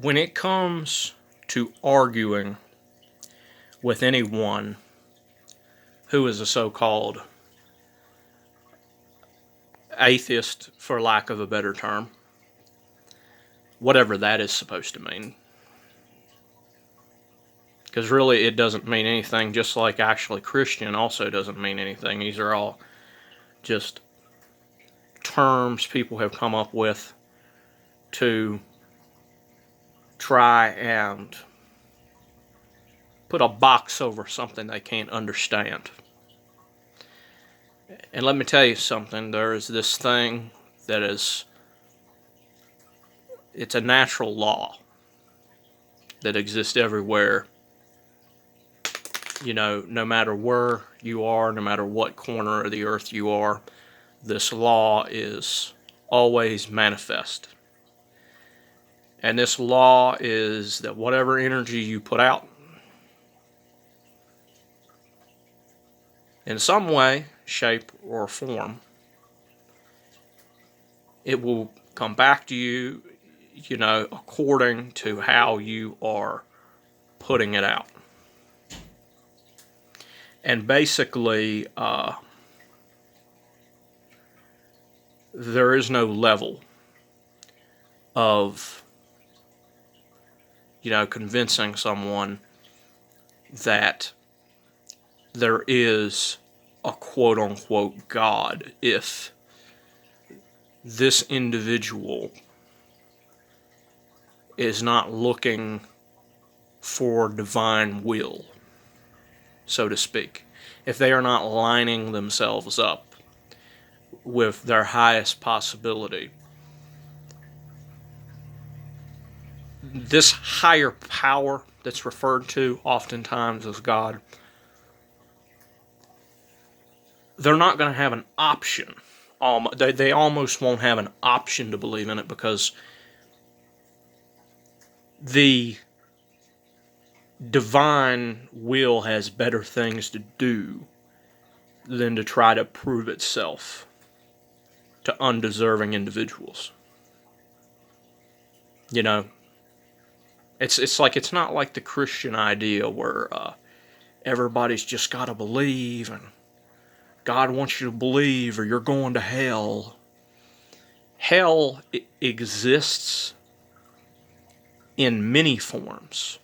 when it comes to arguing with anyone who is a so-called atheist, for lack of a better term, whatever that is supposed to mean, because really it doesn't mean anything, just like actually Christian also doesn't mean anything. These are all just terms people have come up with to try and put a box over something they can't understand. And let me tell you something, there is this thing that is, it's a natural law that exists everywhere. You know, no matter where you are, no matter what corner of the earth you are, this law is always manifest. And this law is that whatever energy you put out, in some way, shape, or form, it will come back to you, you know, according to how you are putting it out. And basically, there is no level of, you know, convincing someone that there is a quote-unquote God if this individual is not looking for divine will, so to speak. If they are not lining themselves up with their highest possibility. This higher power that's referred to oftentimes as God, they're not going to have an option. They almost won't have an option to believe in it, because the divine will has better things to do than to try to prove itself to undeserving individuals. You know, it's like, it's not like the Christian idea where everybody's just got to believe and God wants you to believe or you're going to hell. Hell exists in many forms.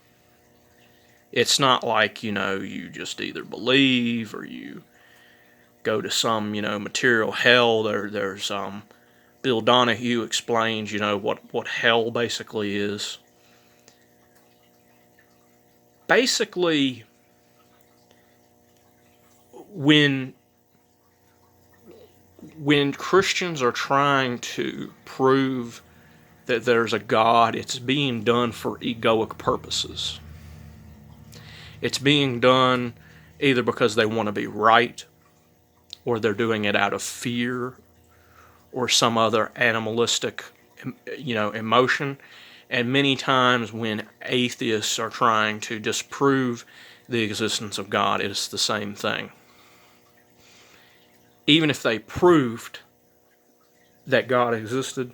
It's not like, you know, you just either believe or you go to some, you know, material hell. There's Bill Donahue explains, you know, what hell basically is. Basically, when Christians are trying to prove that there's a God, it's being done for egoic purposes. It's being done either because they want to be right, or they're doing it out of fear, or some other animalistic, you know, emotion. And many times when atheists are trying to disprove the existence of God, it's the same thing. Even if they proved that God existed,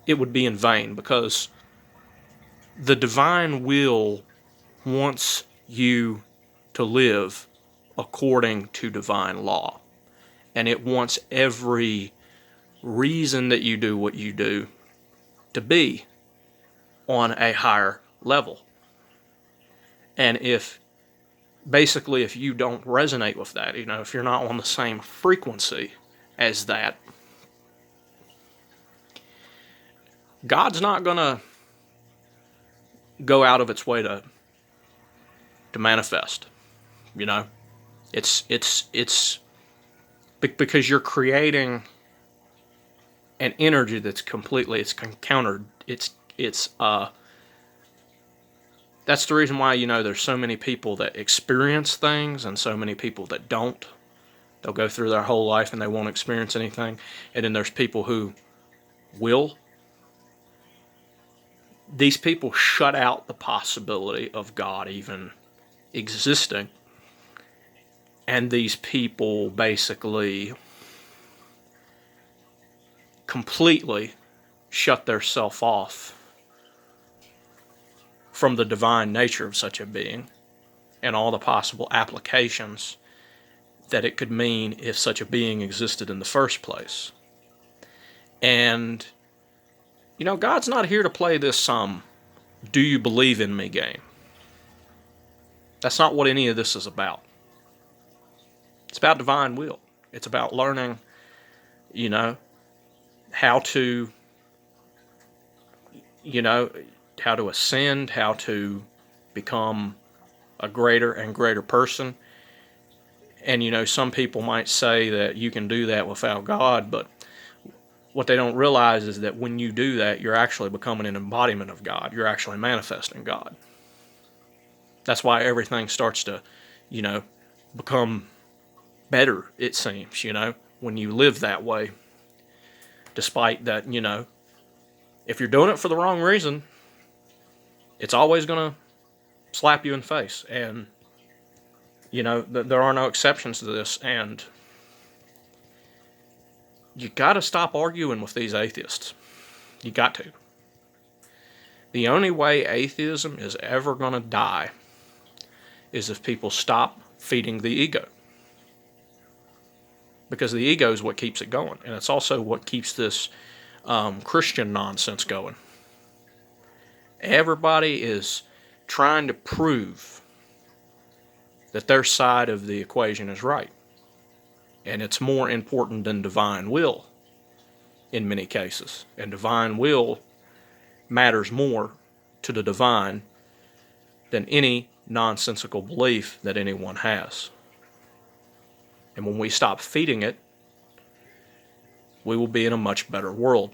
it would be in vain, because the divine will wants you to live according to divine law. And it wants every reason that you do what you do to be on a higher level. And if you don't resonate with that, you know, if you're not on the same frequency as that, God's not going to go out of its way to manifest. You know, it's because you're creating an energy that's completely, it's countered. That's the reason why, you know, there's so many people that experience things and so many people that don't. They'll go through their whole life and they won't experience anything. And then there's people who will. These people shut out the possibility of God even existing. And these people basically completely shut themselves off from the divine nature of such a being and all the possible applications that it could mean if such a being existed in the first place. And, God's not here to play this do you believe in me game. That's not what any of this is about. It's about divine will. It's about learning, how to, how to ascend, how to become a greater and greater person. And, some people might say that you can do that without God, but what they don't realize is that when you do that, you're actually becoming an embodiment of God. You're actually manifesting God. That's why everything starts to, become better, it seems, when you live that way. Despite that, if you're doing it for the wrong reason, it's always going to slap you in the face. And, there are no exceptions to this. And you got to stop arguing with these atheists. You got to. The only way atheism is ever going to die is if people stop feeding the ego. Because the ego is what keeps it going. And it's also what keeps this Christian nonsense going. Everybody is trying to prove that their side of the equation is right. And it's more important than divine will in many cases. And divine will matters more to the divine than any nonsensical belief that anyone has. And when we stop feeding it, we will be in a much better world.